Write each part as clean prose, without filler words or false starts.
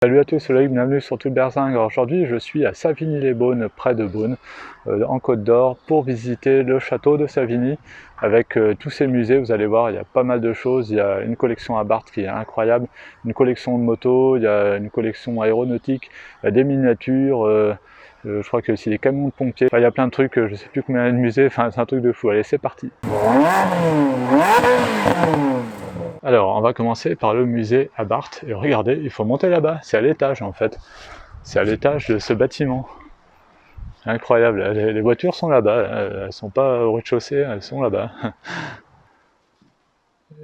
Salut à tous, c'est Loïc, bienvenue sur Tout Berzingue. Aujourd'hui, je suis à Savigny-les-Beaunes, près de Beaune, en Côte d'Or, pour visiter le château de Savigny avec tous ces musées. Vous allez voir, il y a pas mal de choses. Il y a une collection à Barthes qui est incroyable, une collection de motos, il y a une collection aéronautique, il y a des miniatures, je crois qu'il y a aussi des camions de pompiers. Enfin, il y a plein de trucs, je sais plus combien il y a de musées, enfin, c'est un truc de fou. Allez, c'est parti. Alors, on va commencer par le musée à Barthes. Et regardez, il faut monter là-bas. C'est à l'étage, en fait. C'est à l'étage de ce bâtiment. Incroyable. Les voitures sont là-bas. Elles sont pas au rez-de-chaussée, elles sont là-bas.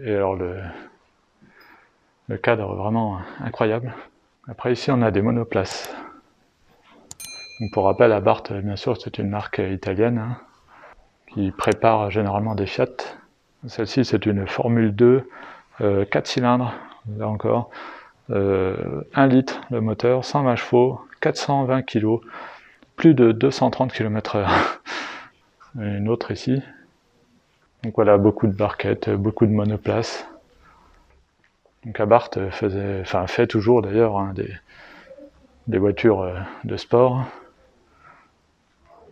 Et alors, le cadre est vraiment incroyable. Après, ici, on a des monoplaces. Donc, pour rappel, à Barthes, bien sûr, c'est une marque italienne hein, qui prépare généralement des Fiat. Celle-ci, c'est une Formule 2, 4 cylindres, là encore. 1 litre le moteur, 120 chevaux, 420 kg, plus de 230 km/h. Une autre ici. Donc voilà, beaucoup de barquettes, beaucoup de monoplaces. Donc Barthes fait toujours d'ailleurs hein, des voitures de sport.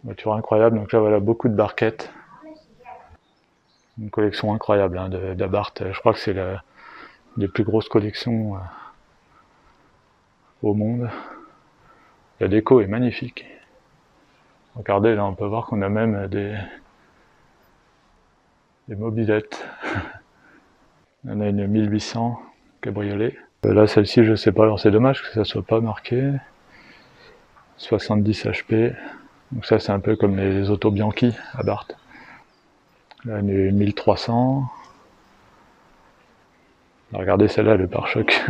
Voitures incroyables, donc là voilà, beaucoup de barquettes. Une collection incroyable hein, de Barthes. Je crois que c'est la des plus grosses collections au monde. La déco est magnifique. Regardez, là on peut voir qu'on a même des mobylettes. On a une 1800 cabriolet. Là celle-ci je sais pas, alors c'est dommage que ça soit pas marqué. 70 HP. Donc ça c'est un peu comme les autos Bianchi à Barthes. Là une 1300. Regardez celle-là, le pare-choc.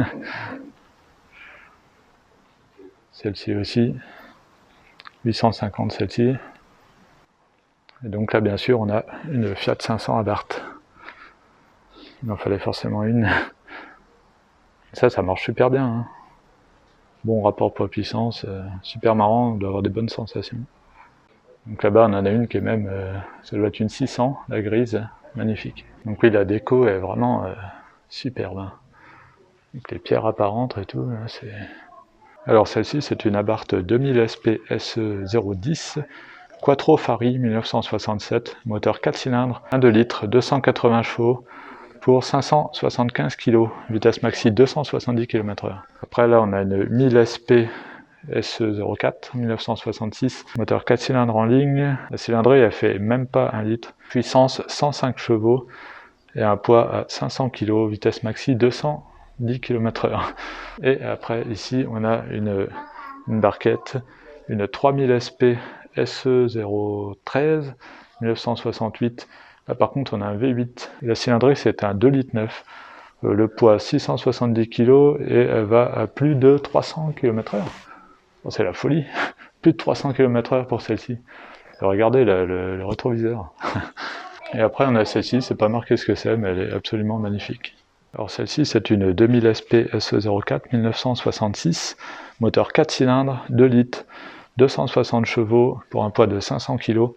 Celle-ci aussi. 850 celle-ci. Et donc là bien sûr on a une Fiat 500 à Barthes. Il en fallait forcément une. Ça marche super bien. Hein. Bon rapport poids-puissance, super marrant, on doit avoir des bonnes sensations. Donc là-bas on en a une qui est même, ça doit être une 600, la grise, magnifique. Donc oui, la déco est vraiment superbe. Hein. Avec les pierres apparentes et tout, là, c'est... Alors celle-ci c'est une Abarth 2000 SP SE010, Quattro Fari 1967, moteur 4 cylindres, 1,2 litres, 280 chevaux, pour 575 kg, vitesse maxi 270 km/h. Après là on a une 1000 SP SE04 1966, moteur 4 cylindres en ligne, la cylindrée elle fait même pas 1 litre, puissance 105 chevaux et un poids à 500 kg, vitesse maxi 210 km/h. Et après ici on a une barquette, une 3000 SP SE013 1968. Là par contre on a un V8, la cylindrée c'est un 2,9 litres, le poids 670 kg et elle va à plus de 300 km/h. Bon, c'est la folie, plus de 300 km/h pour celle-ci. Regardez le rétroviseur. Et après on a celle-ci, c'est pas marqué ce que c'est mais elle est absolument magnifique. Alors celle-ci c'est une 2000 SP SE04 1966, moteur 4 cylindres, 2 litres, 260 chevaux pour un poids de 500 kg.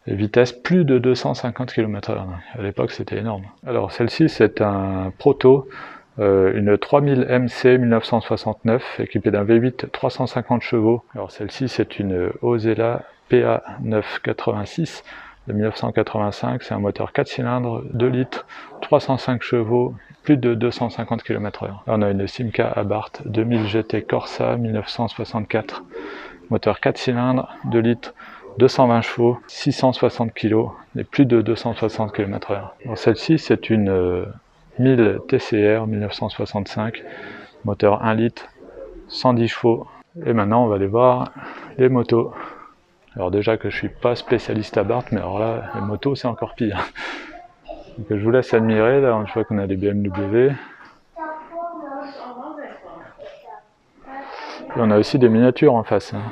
Et vitesse plus de 250 km/h. À l'époque, c'était énorme. Alors, celle-ci, c'est un proto, une 3000 MC 1969, équipée d'un V8 350 chevaux. Alors, celle-ci, c'est une Osella PA 986 de 1985. C'est un moteur 4 cylindres, 2 litres, 305 chevaux, plus de 250 km/h. On a une Simca Abarth 2000 GT Corsa 1964, moteur 4 cylindres, 2 litres, 220 chevaux, 660 kg et plus de 260 km/h. Celle-ci, c'est une 1000 TCR 1965, moteur 1 litre, 110 chevaux. Et maintenant, on va aller voir les motos. Alors déjà que je suis pas spécialiste à Barthes, mais alors là, les motos, c'est encore pire. Donc je vous laisse admirer, là, je vois qu'on a des BMW. Et on a aussi des miniatures en face. Hein.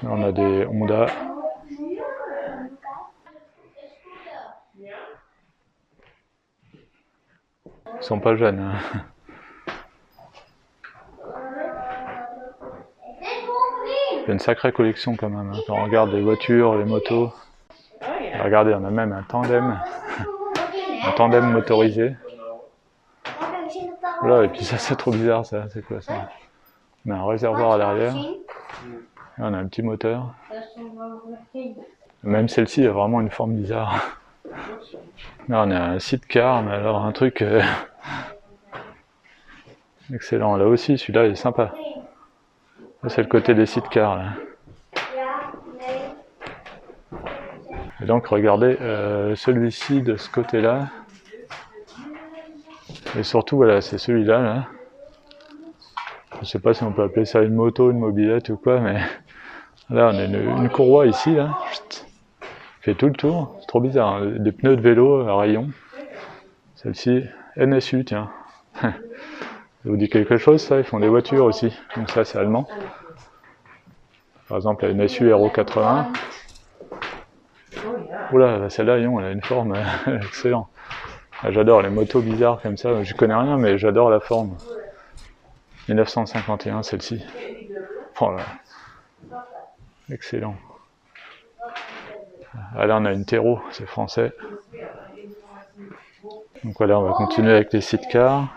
Là, on a des Honda. Ils sont pas jeunes. Hein. Il y a une sacrée collection quand même. Hein. Quand on regarde les voitures, les motos. Regardez, on a même un tandem motorisé. Voilà, et puis ça c'est trop bizarre ça, c'est quoi ça? On a un réservoir à l'arrière, et on a un petit moteur. Même celle-ci a vraiment une forme bizarre. Là on a un sidecar, mais alors un truc excellent. Là aussi, celui-là il est sympa. Là c'est le côté des sidecars là. Et donc regardez celui-ci de ce côté-là. Et surtout voilà, c'est celui-là là. Je sais pas si on peut appeler ça une moto, une mobilette ou quoi, mais là on a une courroie ici là. Fait tout le tour, c'est trop bizarre, hein. Des pneus de vélo à rayons. Celle-ci, NSU, tiens. Ça vous dit quelque chose ça? Ils font des voitures aussi, donc ça c'est allemand. Par exemple la NSU Aero 80. Oula, celle-là, elle a une forme excellente. J'adore les motos bizarres comme ça, je connais rien mais j'adore la forme. 1951 celle-ci. Voilà. Excellent. Ah, là on a une Tero, c'est français. Donc voilà, on va continuer avec les sidecars.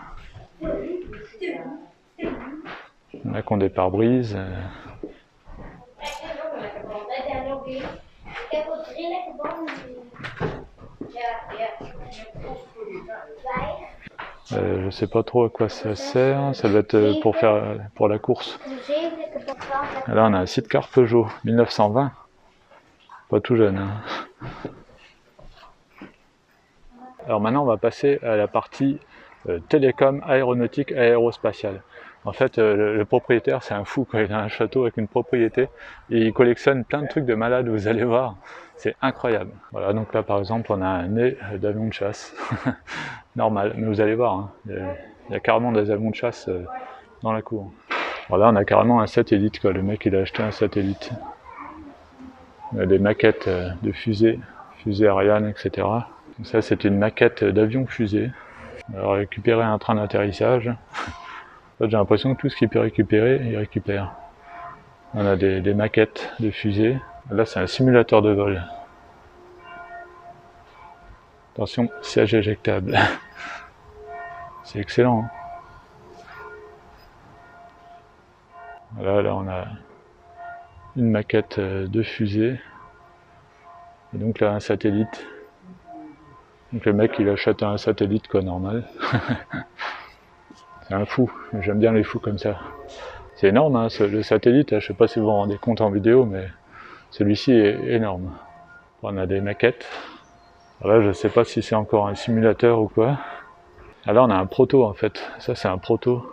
On a qui ont des pare-brises. Je sais pas trop à quoi ça sert, ça doit être pour la course. Et là on a un sidecar Peugeot 1920, pas tout jeune. Hein. Alors maintenant on va passer à la partie télécom, aéronautique, aérospatiale. En fait le propriétaire c'est un fou quoi, il a un château avec une propriété et il collectionne plein de trucs de malade, vous allez voir, c'est incroyable. Voilà, donc là par exemple on a un nez d'avion de chasse, normal, mais vous allez voir, hein, il y a carrément des avions de chasse dans la cour. Alors là on a carrément un satellite quoi, le mec il a acheté un satellite. On a des maquettes de fusées Ariane, etc. Donc ça c'est une maquette d'avion fusée. On va récupérer un train d'atterrissage. En fait, j'ai l'impression que tout ce qu'il peut récupérer, il récupère. On a des maquettes de fusées. Là c'est un simulateur de vol. Attention, siège éjectable. C'est excellent. Hein. Là on a une maquette de fusée. Et donc là un satellite. Donc le mec il achète un satellite quoi, normal. C'est un fou, j'aime bien les fous comme ça. C'est énorme hein, le satellite, je sais pas si vous vous rendez compte en vidéo, mais celui-ci est énorme. On a des maquettes. Alors là je sais pas si c'est encore un simulateur ou quoi. Alors on a un proto en fait, ça c'est un proto,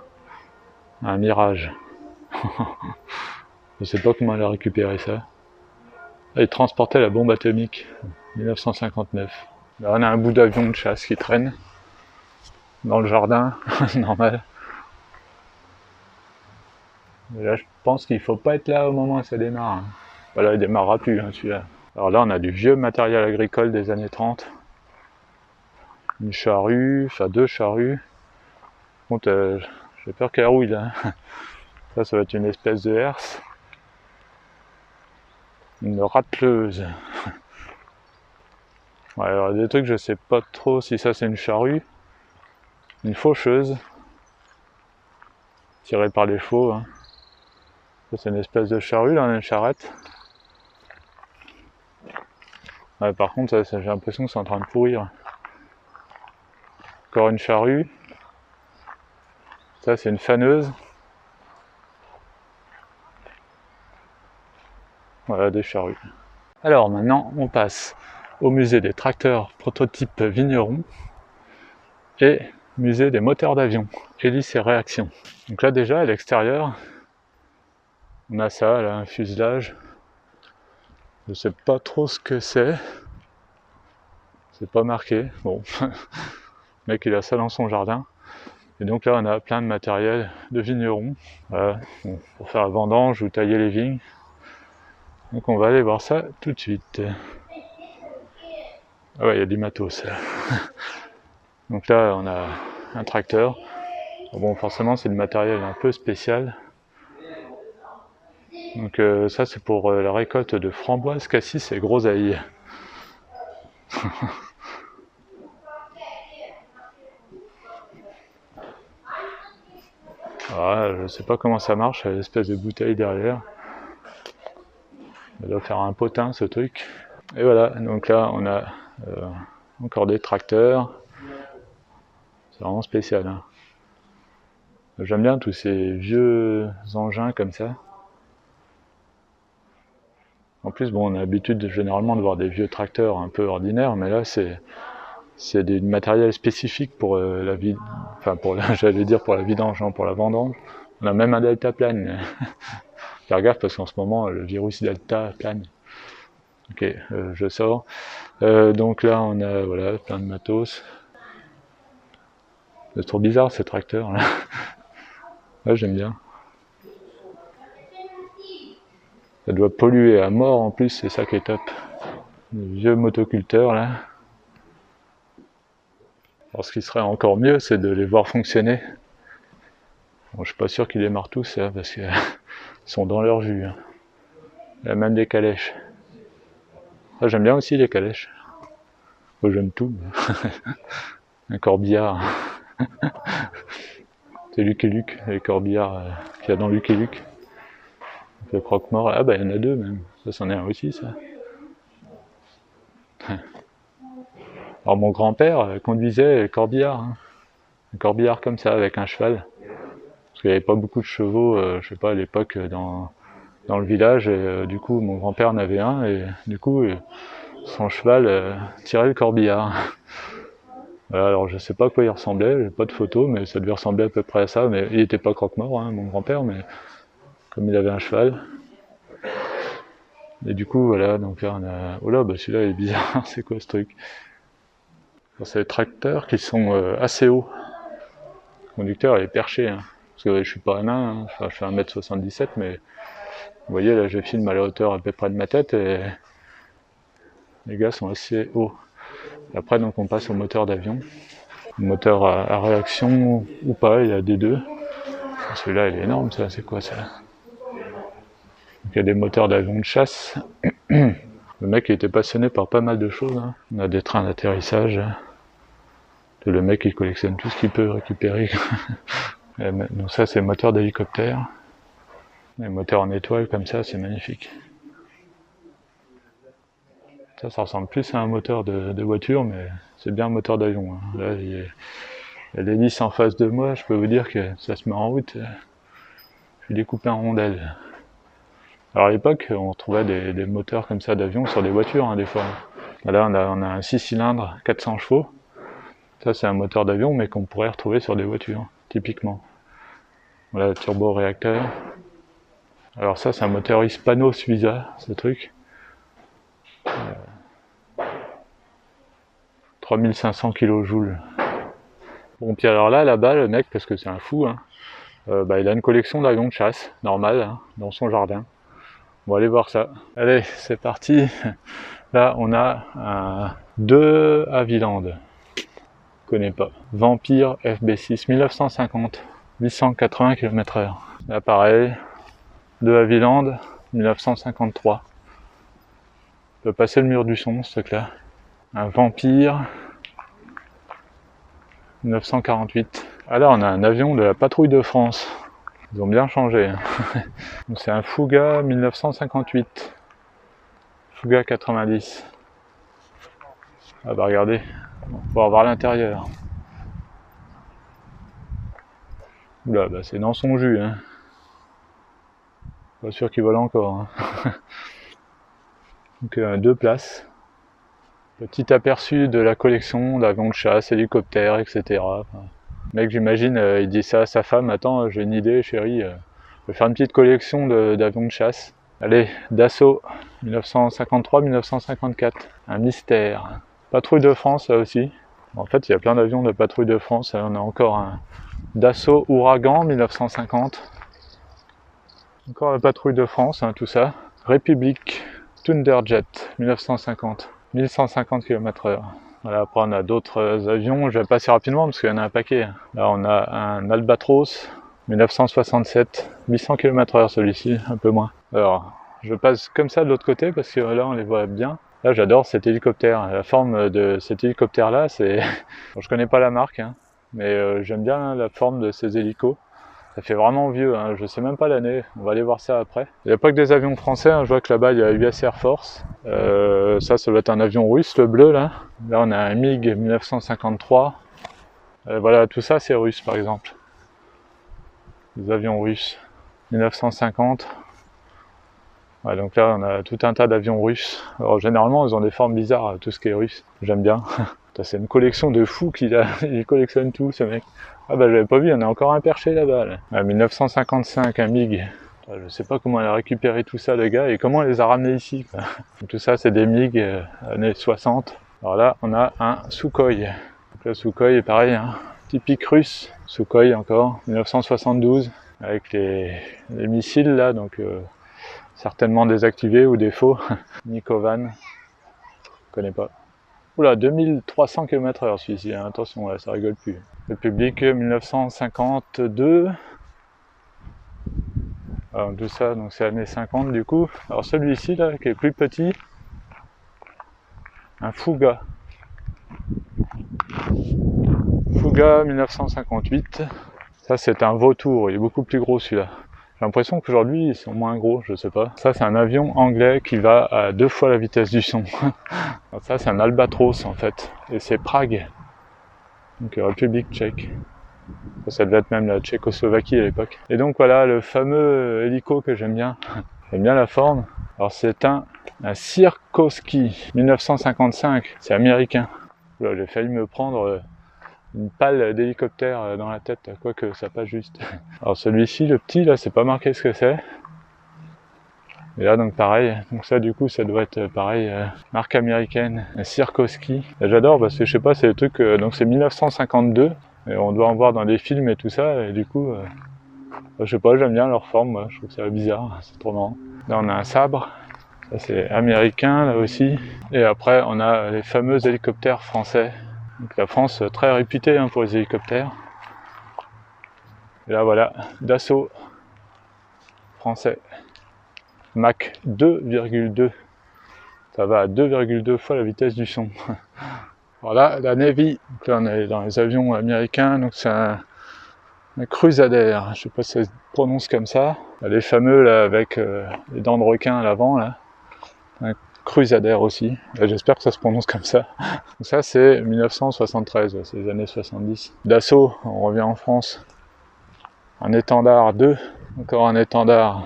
un Mirage. Je sais pas comment elle a récupéré ça. Là, il transportait la bombe atomique, 1959. Là on a un bout d'avion de chasse qui traîne dans le jardin, normal. Et là je pense qu'il faut pas être là au moment où ça démarre. Hein. Voilà, il démarrera plus hein, celui-là. Alors là on a du vieux matériel agricole des années 30. Une charrue, enfin deux charrues. Par contre, j'ai peur qu'elle rouille là. Ça va être une espèce de herse. Une râteleuse. Ouais, alors des trucs, je sais pas trop si ça c'est une charrue. Une faucheuse. Tirée par les chevaux. Hein. Ça c'est une espèce de charrue, là on a une charrette. Ouais, par contre, ça, j'ai l'impression que c'est en train de pourrir. Encore une charrue. Ça c'est une faneuse. Voilà, des charrues. Alors maintenant, on passe au musée des tracteurs prototypes vignerons et musée des moteurs d'avion, hélices et réactions. Donc là déjà, à l'extérieur, on a ça, là, un fuselage. Je sais pas trop ce que c'est. C'est pas marqué. Bon, le mec il a ça dans son jardin. Et donc là, on a plein de matériel de vignerons. Voilà, bon, pour faire la vendange ou tailler les vignes. Donc on va aller voir ça tout de suite. Ah ouais, il y a du matos là. Donc là, on a un tracteur. Bon, forcément, c'est du matériel un peu spécial. Donc ça, c'est pour la récolte de framboises, cassis et groseilles. Alors, je sais pas comment ça marche, il y a l'espèce de bouteille derrière. Ça doit faire un potin ce truc. Et voilà, donc là on a encore des tracteurs. C'est vraiment spécial. Hein. J'aime bien tous ces vieux engins comme ça. En plus, bon, on a l'habitude généralement de voir des vieux tracteurs un peu ordinaires, mais là c'est du matériel spécifique pour la vie, enfin pour j'allais dire pour la vidange, non, pour la vendange. On a même un deltaplane. Faire gaffe parce qu'en ce moment le virus deltaplane. Ok, je sors. Donc là on a voilà plein de matos. C'est trop bizarre ces tracteurs là. Ouais, j'aime bien. Ça doit polluer à mort en plus, c'est ça qui est top. Les vieux motoculteurs là. Alors ce qui serait encore mieux, c'est de les voir fonctionner. Bon, je suis pas sûr qu'ils démarrent tous, hein, parce qu'ils sont dans leur jus. Hein. Il y a même des calèches. Ah, j'aime bien aussi les calèches. Moi, j'aime tout. Un corbillard. C'est Luc et Luke, les corbillards qu'il y a dans Luc et Luke. Le croque-mort. Ah bah il y en a deux même. Ça, c'en est un aussi, ça. Alors mon grand-père conduisait le corbillard. Hein. Un corbillard comme ça, avec un cheval. Parce qu'il n'y avait pas beaucoup de chevaux, je sais pas, à l'époque, dans le village. Et du coup, mon grand-père en avait un. Et du coup, son cheval tirait le corbillard. Voilà, alors je sais pas à quoi il ressemblait, j'ai pas de photo, mais ça devait ressembler à peu près à ça. Mais il était pas croque-mort, hein, mon grand-père, mais comme il avait un cheval. Et du coup, voilà, donc là on a... Oh là, bah celui-là il est bizarre, c'est quoi ce truc? C'est des tracteurs qui sont assez hauts. Le conducteur est perché, hein. Parce que je suis pas un nain, hein. Enfin, je fais 1m77, mais vous voyez là je filme à la hauteur à peu près de ma tête et les gars sont assez hauts. Après donc on passe au moteur d'avion. Moteur à réaction ou pas, il y a des deux. Celui-là il est énorme, ça, c'est quoi ça? Donc, il y a des moteurs d'avion de chasse. Le mec il était passionné par pas mal de choses. Hein. On a des trains d'atterrissage. Le mec il collectionne tout ce qu'il peut récupérer. Donc ça c'est moteur d'hélicoptère. Les moteurs en étoile comme ça, c'est magnifique. Ça ressemble plus à un moteur de voiture, mais c'est bien un moteur d'avion. Hein. Là, il y a l'hélice en face de moi, je peux vous dire que ça se met en route. Je suis découpé en rondelles. Alors à l'époque, on trouvait des moteurs comme ça d'avion sur des voitures, hein, des fois. Là, on a un 6 cylindres, 400 chevaux. Ça, c'est un moteur d'avion, mais qu'on pourrait retrouver sur des voitures, typiquement. Voilà, le turbo-réacteur. Alors ça, c'est un moteur hispano-suiza, ce truc. 3500 kJ. Bon, puis alors là-bas, le mec, parce que c'est un fou, hein, il a une collection d'avions de chasse, normal, hein, dans son jardin. On va aller voir ça. Allez, c'est parti. Là, on a deux Havilland. Je connais pas. Vampire FB6 1950, 880 km/h. Là, pareil, deux Havilland 1953. On peut passer le mur du son, ce truc-là. Un Vampire 1948. Ah là, on a un avion de la patrouille de France. Ils ont bien changé. C'est un Fouga 1958. Fouga 90. Ah bah regardez, on va pouvoir voir l'intérieur. Oula, bah c'est dans son jus. Hein. Pas sûr qu'il vole encore. Hein. Donc 2 places. Petit aperçu de la collection d'avions de chasse, hélicoptères, etc. Enfin, le mec, j'imagine, il dit ça à sa femme. Attends, j'ai une idée, chérie. Je vais faire une petite collection d'avions de chasse. Allez, Dassault 1953-1954. Un mystère. Patrouille de France, là aussi. En fait, il y a plein d'avions de patrouille de France. Là, on a encore un Dassault Ouragan 1950. Encore la patrouille de France, hein, tout ça. République Thunderjet 1950. 1150 km/h. Voilà, après on a d'autres avions, je vais passer rapidement parce qu'il y en a un paquet. Là on a un Albatros 1967, 800 km/h celui-ci, un peu moins. Alors, je passe comme ça de l'autre côté parce que là on les voit bien. Là j'adore cet hélicoptère, la forme de cet hélicoptère là, c'est... Bon, je connais pas la marque, hein, mais j'aime bien la forme de ces hélicos. Ça fait vraiment vieux, hein. Je sais même pas l'année, on va aller voir ça après. Il n'y a pas que des avions français, hein. Je vois que là-bas il y a US Air Force. Ça doit être un avion russe, le bleu là. Là on a un MiG 1953. Voilà, tout ça c'est russe par exemple. Les avions russes. 1950. Ouais, donc là on a tout un tas d'avions russes. Alors généralement ils ont des formes bizarres, tout ce qui est russe. J'aime bien. C'est une collection de fous il collectionne tout ce mec. Ah bah j'avais pas vu, il y en a encore un perché là-bas. Là. 1955, un MiG. Je sais pas comment il a récupéré tout ça le gars et comment il les a ramenés ici. Quoi. Tout ça c'est des MiG années 60. Alors là on a un Sukhoi. Donc le Sukhoi est pareil, hein. Typique russe. Sukhoi encore, 1972. Avec les missiles là, donc certainement désactivés ou des faux. Nikovan, je connais pas. Oula, 2300 km/h celui-ci, hein. Attention, là, ça rigole plus. République 1952. Alors, tout ça, donc c'est années 50 du coup. Alors celui-ci là, qui est plus petit, un Fuga. Fuga 1958. Ça c'est un vautour, il est beaucoup plus gros celui-là. J'ai l'impression qu'aujourd'hui ils sont moins gros, je sais pas. Ça c'est un avion anglais qui va à 2 fois la vitesse du son. Ça c'est un Albatros en fait, et c'est Prague, donc République tchèque. Ça devait être même la Tchécoslovaquie à l'époque. Et donc voilà le fameux hélico que j'aime bien. J'aime bien la forme. Alors c'est un Sikorsky 1955, c'est américain. Là, j'ai failli me prendre une pale d'hélicoptère dans la tête, quoique ça passe juste. Alors celui-ci, le petit, là, c'est pas marqué ce que c'est. Et là, donc pareil, donc ça du coup, ça doit être pareil, marque américaine, Sikorsky. J'adore parce que je sais pas, c'est des trucs, donc c'est 1952, et on doit en voir dans des films et tout ça, et du coup, je sais pas, j'aime bien leur forme, moi, je trouve que c'est bizarre, c'est trop marrant. Là, on a un sabre, ça c'est américain, là aussi. Et après, on a les fameux hélicoptères français. Donc la France très réputée hein, pour les hélicoptères. Et là voilà, Dassault français. Mach 2,2. Ça va à 2,2 fois la vitesse du son. Voilà, la Navy. Donc là on est dans les avions américains, donc c'est un Crusader. Je sais pas si ça se prononce comme ça. Les fameux là avec les dents de requin à l'avant là. Un Crusader aussi. J'espère que ça se prononce comme ça. Donc ça c'est 1973, c'est les années 70. Dassault, on revient en France. Un étendard 2, encore un étendard.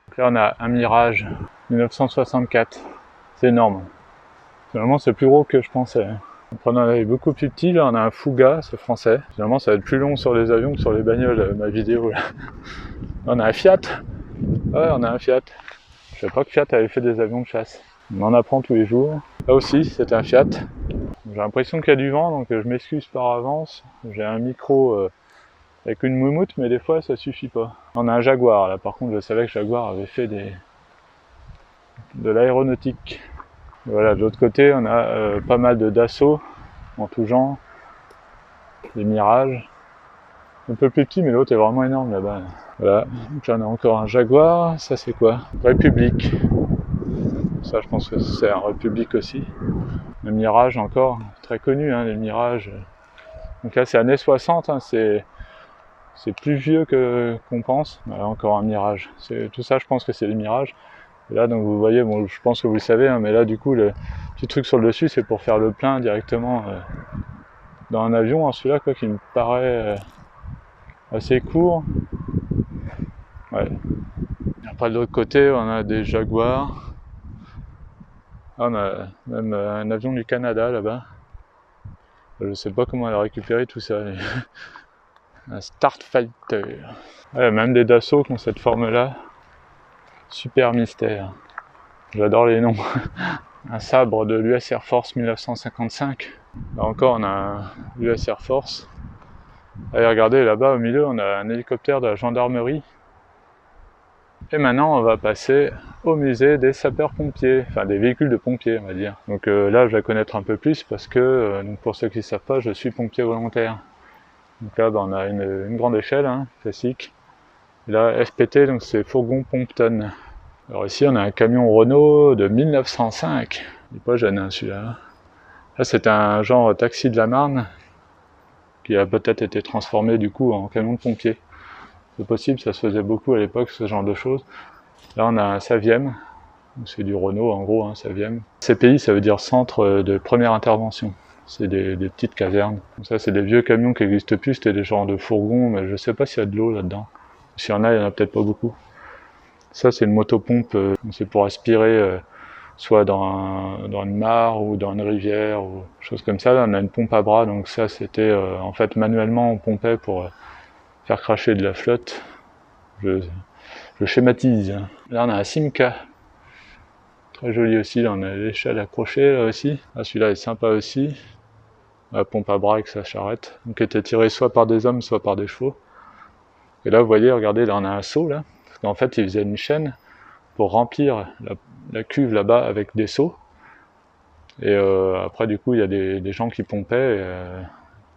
Donc là on a un Mirage 1964. C'est énorme. Finalement c'est plus gros que je pensais. Donc on en avait beaucoup plus petit, là on a un Fuga, c'est français. Finalement ça va être plus long sur les avions que sur les bagnoles, ma vidéo là. On a un Fiat. Ouais, on a un Fiat. Je savais pas que Fiat avait fait des avions de chasse. On en apprend tous les jours. Là aussi, c'est un Fiat. J'ai l'impression qu'il y a du vent, donc je m'excuse par avance. J'ai un micro avec une moumoute, mais des fois ça suffit pas. On a un Jaguar, là par contre je savais que Jaguar avait fait de l'aéronautique. Voilà, de l'autre côté, on a pas mal de Dassault en tout genre. Des Mirages. Un peu plus petit, mais l'autre est vraiment énorme là-bas. Voilà, donc là on a encore un Jaguar. Ça c'est quoi? République. Ça je pense que c'est un République aussi. Le Mirage encore, très connu hein, les Mirages. Donc là c'est années 60, hein, c'est plus vieux qu'on pense. Voilà, encore un Mirage. Tout ça je pense que c'est des Mirages. Et là donc vous voyez, bon je pense que vous le savez, hein, mais là du coup le petit truc sur le dessus c'est pour faire le plein directement dans un avion. Alors celui-là quoi qui me paraît assez court. Ouais. Après de l'autre côté on a des Jaguars. Ah, on a même un avion du Canada là-bas. Je sais pas comment elle a récupéré tout ça. Mais... un Starfighter. Ouais, même des Dassault qui ont cette forme-là. Super mystère. J'adore les noms. Un sabre de l'US Air Force 1955. Là encore, on a un US Air Force. Allez, regardez, là-bas au milieu, on a un hélicoptère de la gendarmerie. Et maintenant, on va passer au musée des sapeurs-pompiers, enfin des véhicules de pompiers, on va dire. Donc là, je vais connaître un peu plus parce que, donc pour ceux qui ne savent pas, je suis pompier volontaire. Donc là, on a une grande échelle, hein, classique. Et là, FPT, donc c'est fourgon pompe-tonne. Alors ici, on a un camion Renault de 1905. Il n'est pas jeune, hein, celui-là. Là, c'est un genre taxi de la Marne, qui a peut-être été transformé du coup en camion de pompier. C'est possible, ça se faisait beaucoup à l'époque, ce genre de choses. Là on a un Saviem, c'est du Renault en gros, un Saviem. CPI ça veut dire centre de première intervention. C'est des petites casernes. Ça c'est des vieux camions qui n'existent plus, c'était des genres de fourgons, mais je sais pas s'il y a de l'eau là-dedans. S'il y en a peut-être pas beaucoup. Ça c'est une motopompe, c'est pour aspirer soit dans une mare ou dans une rivière ou chose comme ça. Là on a une pompe à bras, donc ça c'était en fait manuellement on pompait pour faire cracher de la flotte. Je schématise. Là on a un Simca, très joli aussi, là on a l'échelle accrochée là aussi. Là celui-là est sympa aussi. La pompe à bras avec sa charrette, donc qui était tirée soit par des hommes, soit par des chevaux. Et là vous voyez, regardez, là on a un seau là, parce qu'en fait ils faisaient une chaîne pour remplir la cuve là-bas avec des seaux. Et après du coup il y a des gens qui pompaient,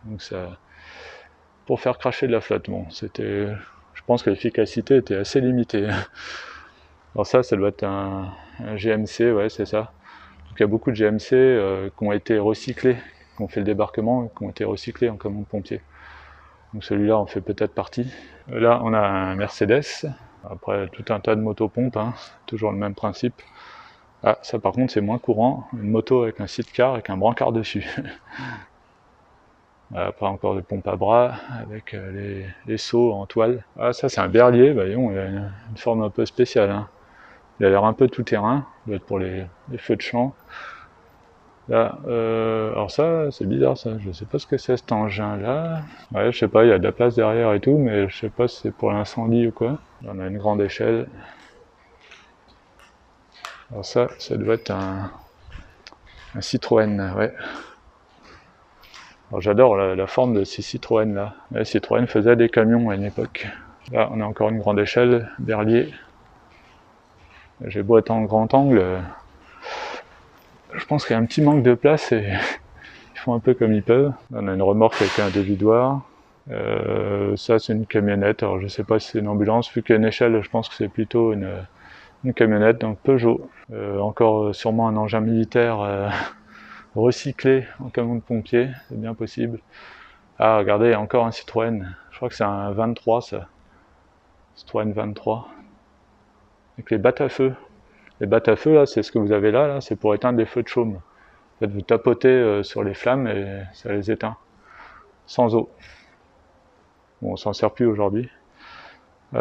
donc ça, pour faire cracher de la flotte. Bon, c'était, je pense que l'efficacité était assez limitée. Alors ça doit être un GMC, ouais c'est ça. Donc il y a beaucoup de GMC qui ont été recyclés, qui ont fait le débarquement, qui ont été recyclés en camion de pompier. Donc celui-là en fait peut-être partie. Là on a un Mercedes, après tout un tas de motopompes, hein, toujours le même principe. Ah ça par contre c'est moins courant, une moto avec un sidecar avec un brancard dessus. Après encore des pompes à bras avec les seaux en toile. Ah ça c'est un berlier, bah, il a une forme un peu spéciale. Hein. Il a l'air un peu tout terrain, doit être pour les feux de champ. Là, alors ça, c'est bizarre ça, je sais pas ce que c'est cet engin là. Ouais, je sais pas, il y a de la place derrière et tout, mais je sais pas si c'est pour l'incendie ou quoi. Là, on a une grande échelle. Alors ça doit être un Citroën, ouais. Alors j'adore la forme de ces Citroën là. Ouais, Citroën faisait des camions à une époque. Là, on a encore une grande échelle, berlier. J'ai beau être en grand angle, je pense qu'il y a un petit manque de place et ils font un peu comme ils peuvent. On a une remorque avec un dévidoir. Ça c'est une camionnette, alors je sais pas si c'est une ambulance, vu qu'il y a une échelle, je pense que c'est plutôt une camionnette, donc Peugeot. Encore sûrement un engin militaire recyclé en camion de pompier, c'est bien possible. Ah regardez, encore un Citroën, je crois que c'est un 23 ça. Citroën 23. Avec les battes à feu. Les battes à feu là, c'est ce que vous avez là, c'est pour éteindre les feux de chaume. En fait, vous tapotez sur les flammes et ça les éteint. Sans eau. Bon, on s'en sert plus aujourd'hui. Là,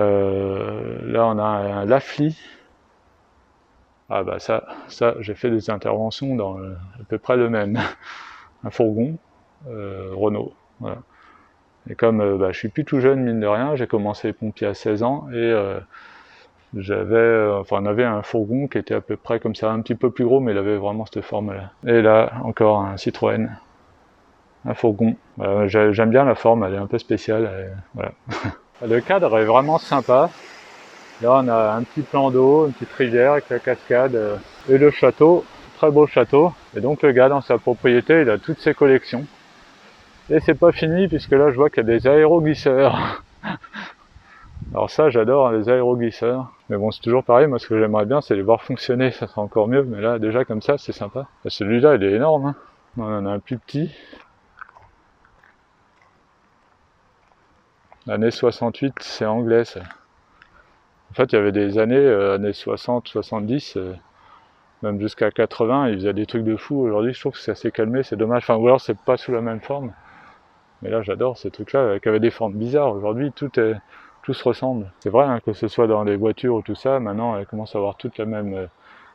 on a un Lafli. Ah bah ça j'ai fait des interventions dans à peu près le même. Un fourgon Renault. Voilà. Et comme je suis plus tout jeune, mine de rien, j'ai commencé pompier à 16 ans et on avait un fourgon qui était à peu près comme ça, un petit peu plus gros, mais il avait vraiment cette forme-là. Et là, encore un Citroën, un fourgon. J'aime bien la forme, elle est un peu spéciale. Voilà. Le cadre est vraiment sympa. Là, on a un petit plan d'eau, une petite rivière avec la cascade et le château, très beau château. Et donc le gars dans sa propriété, il a toutes ses collections. Et c'est pas fini puisque là, je vois qu'il y a des aéroglisseurs. Alors ça, j'adore les aéroglisseurs. Mais bon, c'est toujours pareil, moi ce que j'aimerais bien, c'est les voir fonctionner, ça sera encore mieux. Mais là, déjà comme ça, c'est sympa. Et celui-là, il est énorme. Hein. On en a un plus petit. L'année 68, c'est anglais ça. En fait, il y avait des années 60, 70, même jusqu'à 80, ils faisaient des trucs de fou. Aujourd'hui, je trouve que c'est assez calmé, c'est dommage. Enfin, ou alors c'est pas sous la même forme. Mais là, j'adore ces trucs-là, qui avaient des formes bizarres. Aujourd'hui, tout se ressemble. C'est vrai, hein, que ce soit dans les voitures ou tout ça, maintenant, elles commencent à avoir toutes la même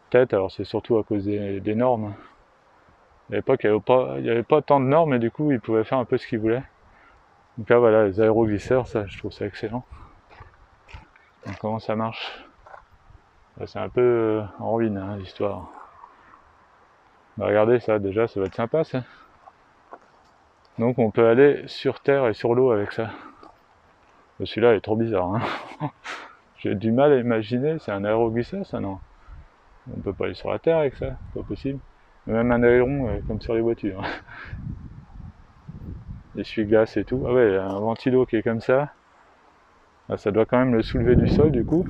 tête. Alors, c'est surtout à cause des normes. À l'époque, il n'y avait pas tant de normes, et du coup, ils pouvaient faire un peu ce qu'ils voulaient. Donc là, voilà, les aéroglisseurs, ça, je trouve ça excellent. Donc, comment ça marche? C'est un peu en ruine, hein, l'histoire. Bah, regardez ça, déjà, ça va être sympa, ça. Donc, on peut aller sur terre et sur l'eau avec ça. Celui-là est trop bizarre, hein. J'ai du mal à imaginer, c'est un aéroglisseur, ça, non? On peut pas aller sur la terre avec ça, c'est pas possible. Même un aileron, comme sur les voitures. Essuie-glace et tout. Ah ouais, un ventilo qui est comme ça. Ah, ça doit quand même le soulever du sol, du coup.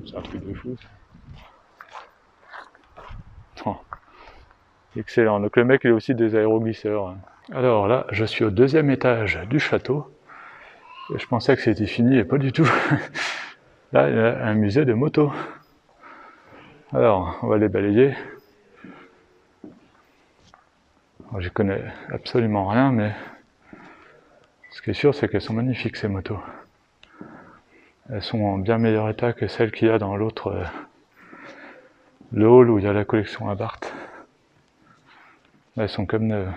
C'est un truc de fou, ça. Oh. Excellent. Donc le mec, il a aussi des aéroglisseurs. Alors là, je suis au 2e étage du château. Et je pensais que c'était fini, et pas du tout. Là, il y a un musée de motos. Alors, on va les balayer. J'y connais absolument rien, mais ce qui est sûr, c'est qu'elles sont magnifiques, ces motos. Elles sont en bien meilleur état que celles qu'il y a dans l'autre, le hall où il y a la collection Abarth. Là, elles sont comme neuves.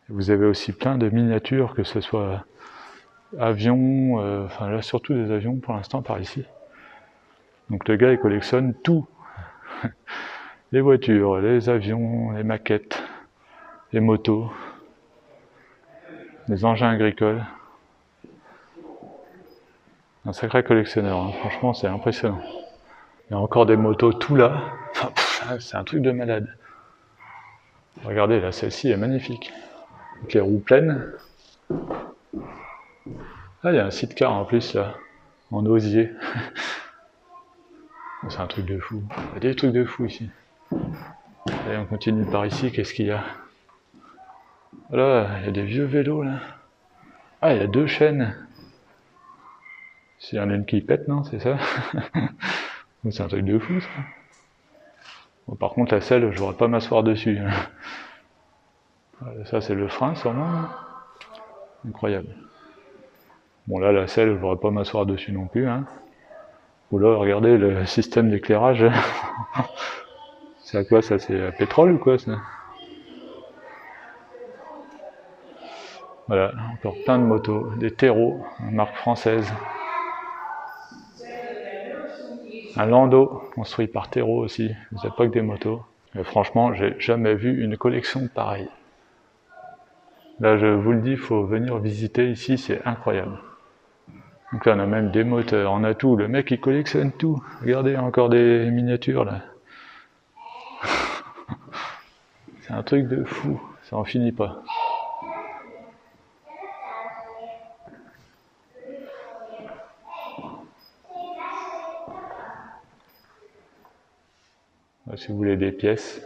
Vous avez aussi plein de miniatures, que ce soit avions, enfin là surtout des avions pour l'instant par ici. Donc le gars il collectionne tout. Les voitures, les avions, les maquettes, les motos, les engins agricoles. Un sacré collectionneur, hein. Franchement c'est impressionnant. Il y a encore des motos tout là. Enfin, c'est un truc de malade. Regardez là, celle-ci est magnifique. Avec les roues pleines. Ah, il y a un sidecar en plus là, en osier. C'est un truc de fou. Il y a des trucs de fou ici. Allez, on continue par ici, qu'est-ce qu'il y a? Voilà, il y a des vieux vélos là. Ah, il y a 2 chaînes. S'il y en a une qui pète, non, c'est ça? C'est un truc de fou ça. Bon, par contre, la selle, je ne voudrais pas m'asseoir dessus. Voilà, ça, c'est le frein sûrement. Incroyable. Bon, là, la selle, je ne voudrais pas m'asseoir dessus non plus. Hein. Ou là, regardez le système d'éclairage. C'est à quoi ça? C'est à pétrole ou quoi ça? Voilà, encore plein de motos, des terreaux, une marque française. Un landau construit par Terreau aussi, vous n'avez pas que des motos. Et franchement, j'ai jamais vu une collection pareille. Là, je vous le dis, il faut venir visiter ici, c'est incroyable. Donc là, on a même des moteurs, on a tout. Le mec, il collectionne tout. Regardez, encore des miniatures là. C'est un truc de fou, ça en finit pas. Là, si vous voulez des pièces.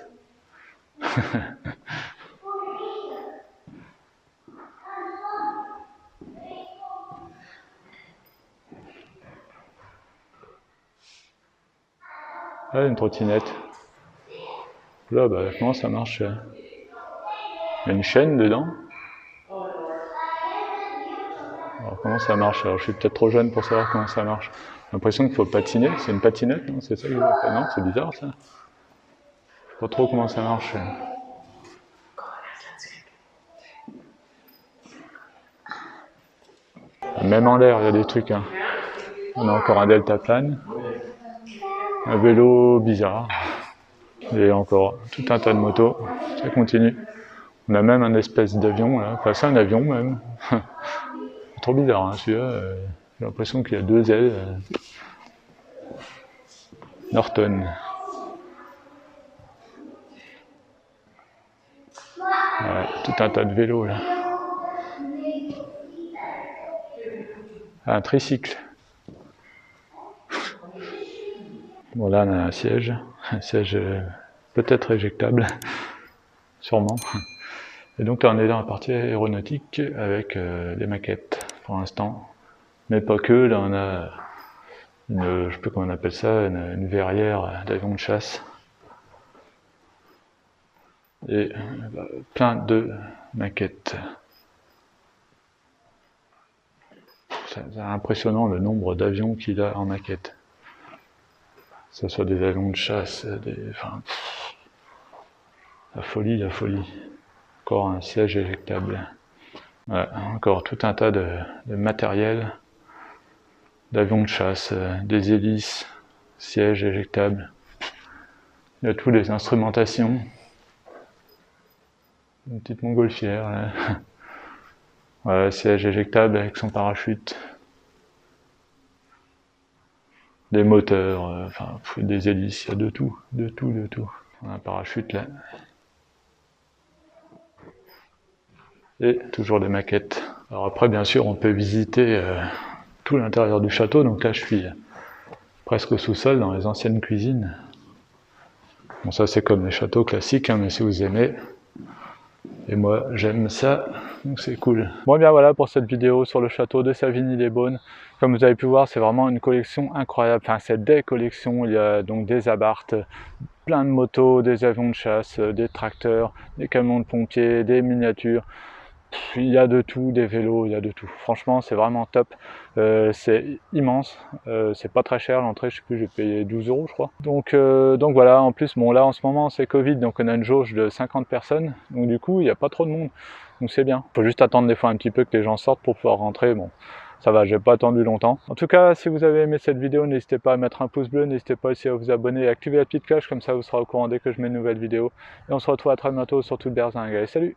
Ah, une trottinette. Là, bah, comment ça marche? Il y a une chaîne dedans. Alors, comment ça marche? Alors, je suis peut-être trop jeune pour savoir comment ça marche. J'ai l'impression qu'il faut patiner. C'est une patinette, non? C'est ça que non, c'est bizarre, ça. Je sais pas trop comment ça marche. Même en l'air, il y a des trucs. Hein. On a encore un deltaplane. Un vélo bizarre. Et encore tout un tas de motos. Ça continue. On a même un espèce d'avion, là. Enfin, c'est un avion, même. C'est trop bizarre, hein, celui-là. J'ai l'impression qu'il y a 2 ailes. Norton. Ouais, tout un tas de vélos, là. Un tricycle. Bon, là, on a un siège peut-être éjectable, sûrement. Et donc là, on est dans la partie aéronautique avec des maquettes, pour l'instant. Mais pas que, là, on a je sais pas comment on appelle ça, une verrière d'avion de chasse. Et plein de maquettes. C'est impressionnant le nombre d'avions qu'il a en maquette. Que ce soit des avions de chasse, enfin, la folie, la folie. Encore un siège éjectable. Voilà, encore tout un tas de matériel, d'avions de chasse, des hélices, sièges éjectables. Il y a tous les instrumentations. Une petite montgolfière. Là. Voilà, siège éjectable avec son parachute. Des moteurs, enfin des hélices, il y a de tout, de tout, de tout. On a un parachute là. Et toujours des maquettes. Alors après, bien sûr, on peut visiter tout l'intérieur du château. Donc là, je suis presque au sous-sol dans les anciennes cuisines. Bon, ça c'est comme les châteaux classiques, hein, mais si vous aimez, et moi j'aime ça, donc c'est cool. Bon, et bien voilà pour cette vidéo sur le château de Savigny-les-Beaunes. Comme vous avez pu voir, c'est vraiment une collection incroyable, enfin c'est des collections, il y a donc des abarths, plein de motos, des avions de chasse, des tracteurs, des camions de pompiers, des miniatures. Il y a de tout, des vélos, il y a de tout. Franchement, c'est vraiment top. C'est immense. C'est pas très cher l'entrée, je sais plus, j'ai payé 12 € je crois. Donc voilà, en plus, bon là en ce moment c'est Covid, donc on a une jauge de 50 personnes. Donc du coup, il n'y a pas trop de monde. Donc c'est bien. Faut juste attendre des fois un petit peu que les gens sortent pour pouvoir rentrer. Bon, ça va, j'ai pas attendu longtemps. En tout cas, si vous avez aimé cette vidéo, n'hésitez pas à mettre un pouce bleu, n'hésitez pas aussi à vous abonner et activer la petite cloche, comme ça vous serez au courant dès que je mets une nouvelle vidéo. Et on se retrouve à très bientôt sur Tout Berzingue. Allez, salut!